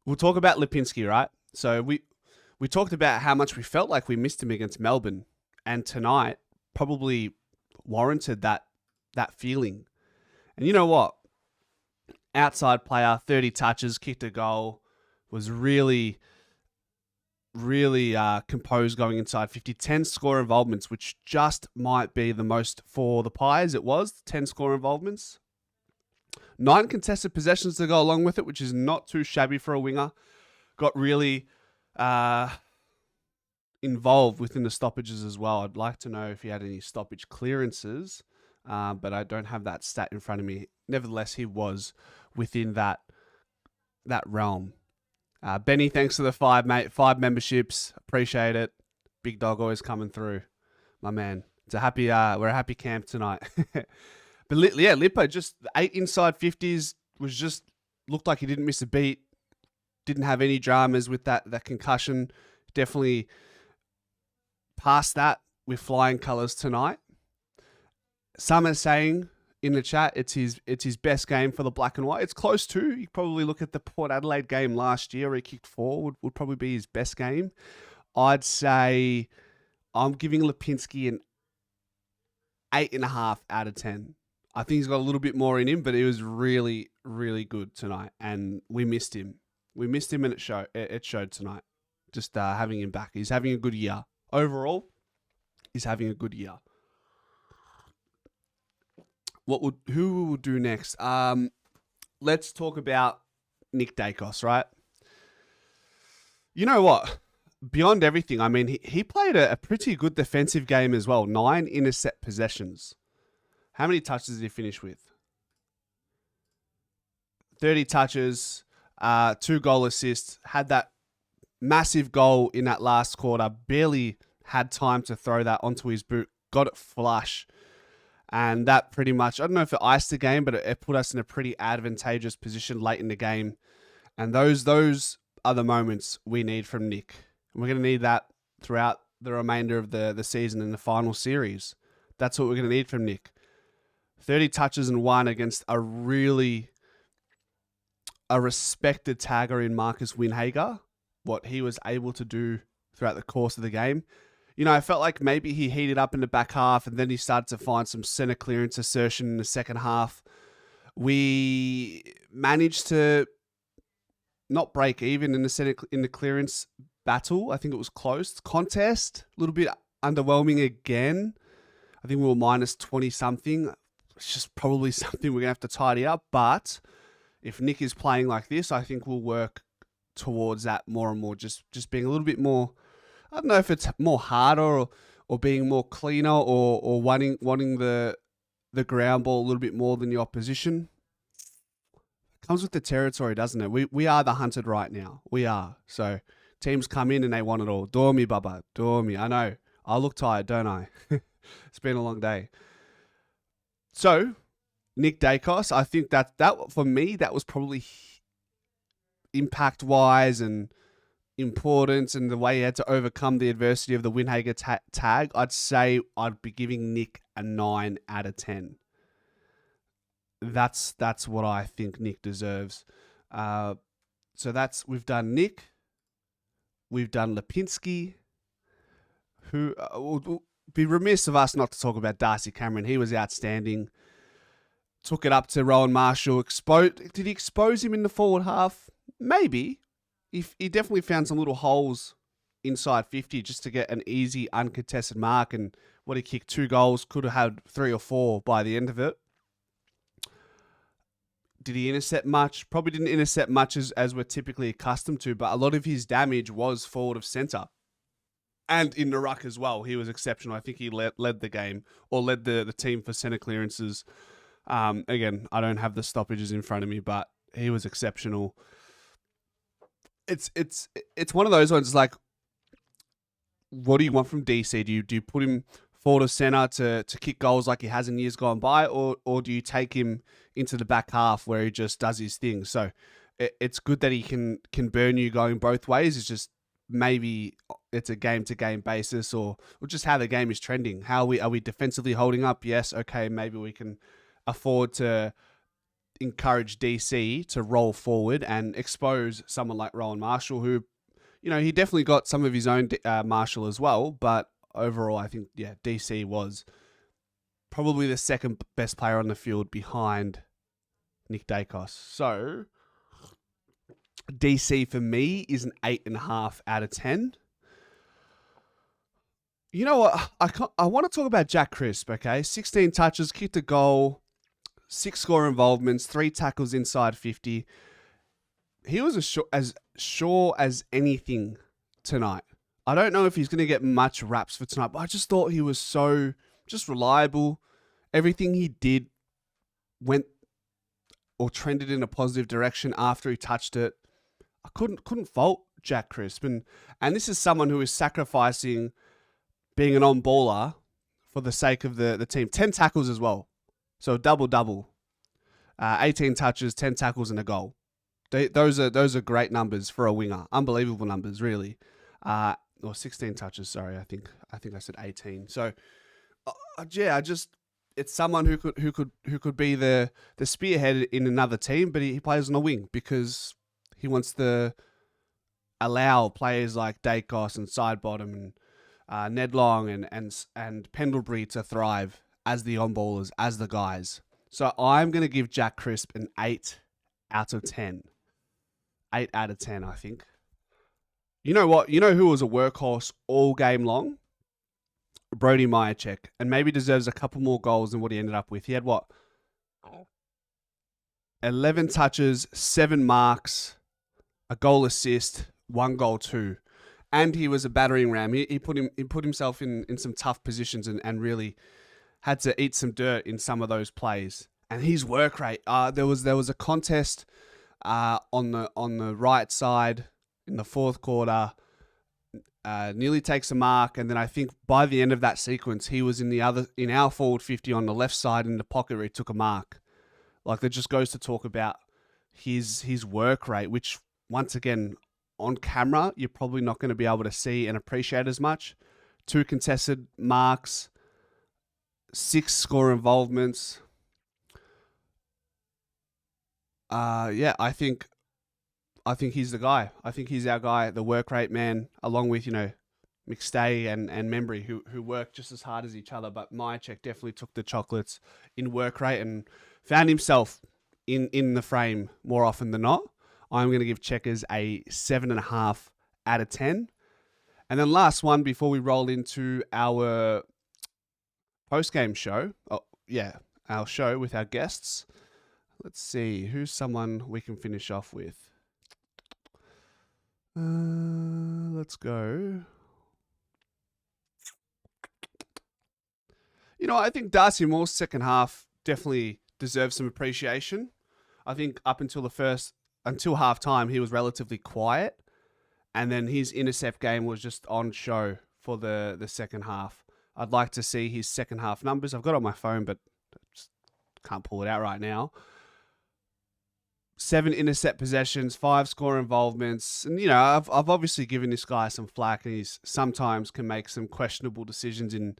we'll talk about Lipinski, right? So we talked about how much we felt like we missed him against Melbourne, and tonight probably warranted that feeling. And you know what? Outside player, 30 touches, kicked a goal, was really composed going inside 50. 10 score involvements, which just might be the most for the Pies. It was 10 score involvements. 9 contested possessions to go along with it, which is not too shabby for a winger. Got really involved within the stoppages as well. I'd like to know if he had any stoppage clearances, but I don't have that stat in front of me. Nevertheless, he was within that realm. Benny, thanks for the 5, mate. 5 memberships. Appreciate it. Big dog always coming through. My man. It's a happy, we're a happy camp tonight. But yeah, Lippo, just 8 inside 50s, looked like he didn't miss a beat. Didn't have any dramas with that concussion. Definitely past that with flying colours tonight. Some are saying in the chat it's his best game for the black and white. It's close to. You probably look at the Port Adelaide game last year where he kicked 4 would probably be his best game. I'd say I'm giving Lipinski an 8.5 out of 10. I think he's got a little bit more in him, but it was really, really good tonight, and we missed him. And it showed tonight. Just having him back. He's having a good year. Overall, he's having a good year. Who will do next? Let's talk about Nick Daicos, right? You know what? Beyond everything, I mean, he played a pretty good defensive game as well. 9 intercept possessions. How many touches did he finish with? 30 touches, 2 goal assists. Had that massive goal in that last quarter. Barely had time to throw that onto his boot. Got it flush. And that pretty much, I don't know if it iced the game, but it put us in a pretty advantageous position late in the game. And those are the moments we need from Nick. And we're going to need that throughout the remainder of the season in the final series. That's what we're going to need from Nick. 30 touches and 1 against a respected tagger in Marcus Winhager. What he was able to do throughout the course of the game. You know, I felt like maybe he heated up in the back half and then he started to find some center clearance assertion in the second half. We managed to not break even in the clearance battle. I think it was close. Contest, a little bit underwhelming again. I think we were minus 20 something. It's just probably something we're going to have to tidy up. But if Nick is playing like this, I think we'll work towards that more and more. Just being a little bit more, I don't know if it's more harder or being more cleaner or wanting the ground ball a little bit more than the opposition. It comes with the territory, doesn't it? We are the hunted right now. We are. So teams come in and they want it all. Door me, Bubba. Door me. I know. I look tired, don't I? It's been a long day. So, Nick Daicos, I think that for me, that was probably impact-wise and importance and the way he had to overcome the adversity of the Winhager tag. I'd say I'd be giving Nick a 9 out of 10. That's what I think Nick deserves. So we've done Nick. We've done Lipinski. Who will be remiss of us not to talk about Darcy Cameron. He was outstanding. Took it up to Rowan Marshall. Did he expose him in the forward half? Maybe. He definitely found some little holes inside 50 just to get an easy, uncontested mark. And what he kicked 2 goals, could have had 3 or 4 by the end of it. Did he intercept much? Probably didn't intercept much as we're typically accustomed to, but a lot of his damage was forward of centre. And in the ruck as well, he was exceptional. I think he led the game or led the team for centre clearances. Again, I don't have the stoppages in front of me, but he was exceptional. It's one of those ones like, what do you want from DC? Do you put him forward of centre to kick goals like he has in years gone by, or do you take him into the back half where he just does his thing? So it's good that he can burn you going both ways. It's just maybe it's a game-to-game basis or just how the game is trending. Are we defensively holding up? Yes, okay, maybe we can afford to encourage DC to roll forward and expose someone like Rowan Marshall, who, he definitely got some of his own Marshall as well. But overall, I think, DC was probably the second best player on the field behind Nick Daicos. So DC for me is an 8.5 out of 10. You know what? I want to talk about Jack Crisp, okay? 16 touches, kicked a goal, 6 score involvements, 3 tackles inside 50. He was as sure as anything tonight. I don't know if he's going to get much raps for tonight, but I just thought he was so just reliable. Everything he did went or trended in a positive direction after he touched it. I couldn't fault Jack Crisp. And this is someone who is sacrificing being an on-baller for the sake of the team. 10 tackles as well. So double-double. 18 touches, 10 tackles and a goal. Those are great numbers for a winger. Unbelievable numbers, really. Or 16 touches, sorry. I think I said 18. So, it's someone who could be the spearhead in another team, but he plays on a wing because he wants to allow players like Daicos and Sidebottom and Ned Long and Pendlebury to thrive as the on-ballers, as the guys. So I'm going to give Jack Crisp an 8 out of 10. 8 out of 10, I think. You know what? You know who was a workhorse all game long? Brody Mihocek. And maybe deserves a couple more goals than what he ended up with. He had what? 11 touches, 7 marks, a goal assist, 1 goal, 2. And he was a battering ram. He put himself in some tough positions and really had to eat some dirt in some of those plays. And his work rate, there was a contest on the right side in the fourth quarter. Nearly takes a mark, and then I think by the end of that sequence, he was in our forward 50 on the left side in the pocket where he took a mark. Like, that just goes to talk about his work rate, which once again, on camera, you're probably not going to be able to see and appreciate as much. 2 contested marks, 6 score involvements. I think he's the guy. I think he's our guy, the work rate man, along with, McStay and Membry, who work just as hard as each other. But Mihocek definitely took the chocolates in work rate and found himself in the frame more often than not. I'm going to give Checkers a 7.5 out of 10. And then last one before we roll into our post-game show. Our show with our guests. Let's see, who's someone we can finish off with? Let's go. I think Darcy Moore's second half definitely deserves some appreciation. I think up until half time, he was relatively quiet. And then his intercept game was just on show for the second half. I'd like to see his second half numbers. I've got it on my phone, but I just can't pull it out right now. 7 intercept possessions, 5 score involvements. And, I've obviously given this guy some flack, and he sometimes can make some questionable decisions in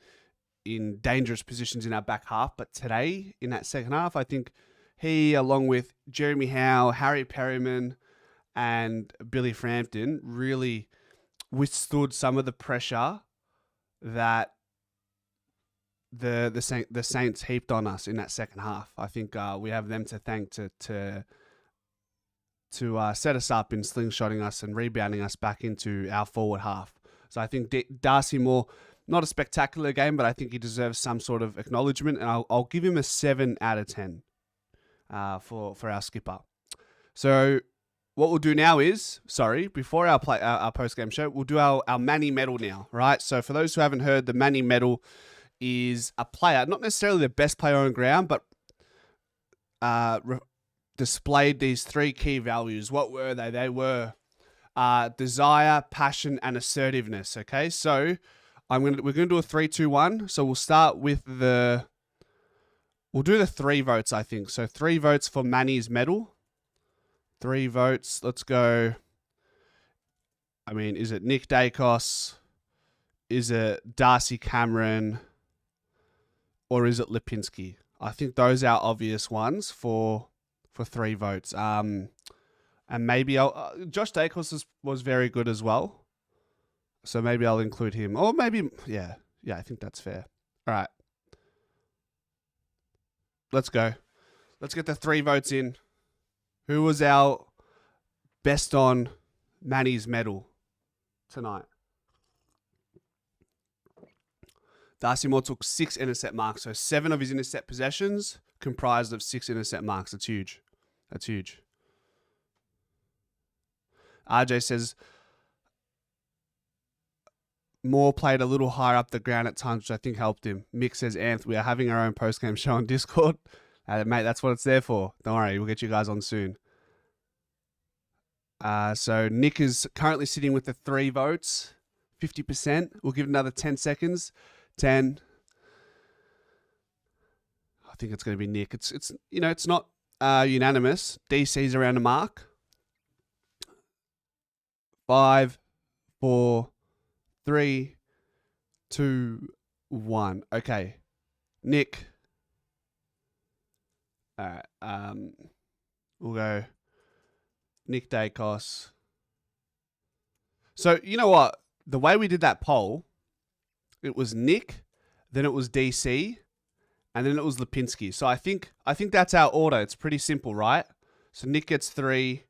dangerous positions in our back half. But today, in that second half, I think he, along with Jeremy Howe, Harry Perryman, and Billy Frampton, really withstood some of the pressure that the Saints heaped on us in that second half. I think we have them to thank to set us up in slingshotting us and rebounding us back into our forward half. So I think Darcy Moore, not a spectacular game, but I think he deserves some sort of acknowledgement, and I'll give him a 7 out of 10 for our skipper. So what we'll do now is, before our post-game show, we'll do our Manny Medal now, right? So for those who haven't heard, the Manny Medal is a player, not necessarily the best player on ground, but displayed these 3 key values. What were they? They were desire, passion, and assertiveness. Okay, so we're gonna do a 3-2-1. So we'll start with we'll do the 3 votes, I think. So 3 votes for Manny's medal. 3 votes. Let's go. I mean, is it Nick Daicos? Is it Darcy Cameron? Or is it Lipinski? I think those are obvious ones for for 3 votes. And maybe Josh Daicos was very good as well. So maybe I'll include him. Or maybe, yeah, I think that's fair. All right. Let's go. Let's get the 3 votes in. Who was our best on Manny's medal tonight? Darcy Moore took 6 intercept marks. So 7 of his intercept possessions comprised of 6 intercept marks. That's huge. That's huge. RJ says Moore played a little higher up the ground at times, which I think helped him. Mick says, Anth, we are having our own post-game show on Discord. Mate, that's what it's there for. Don't worry, we'll get you guys on soon. So Nick is currently sitting with the 3 votes, 50%. We'll give it another 10 seconds. 10. I think it's going to be Nick. It's not unanimous. DC's around the mark. 5, 4, 3, 2, 1. Okay. Nick. All right. We'll go Nick Daicos. So, you know what? The way we did that poll, it was Nick, then it was DC, and then it was Lipinski. So I think that's our order. It's pretty simple, right? So Nick gets 3,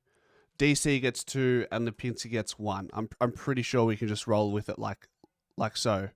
DC gets 2, and Lipinski gets 1. I'm pretty sure we can just roll with it like so.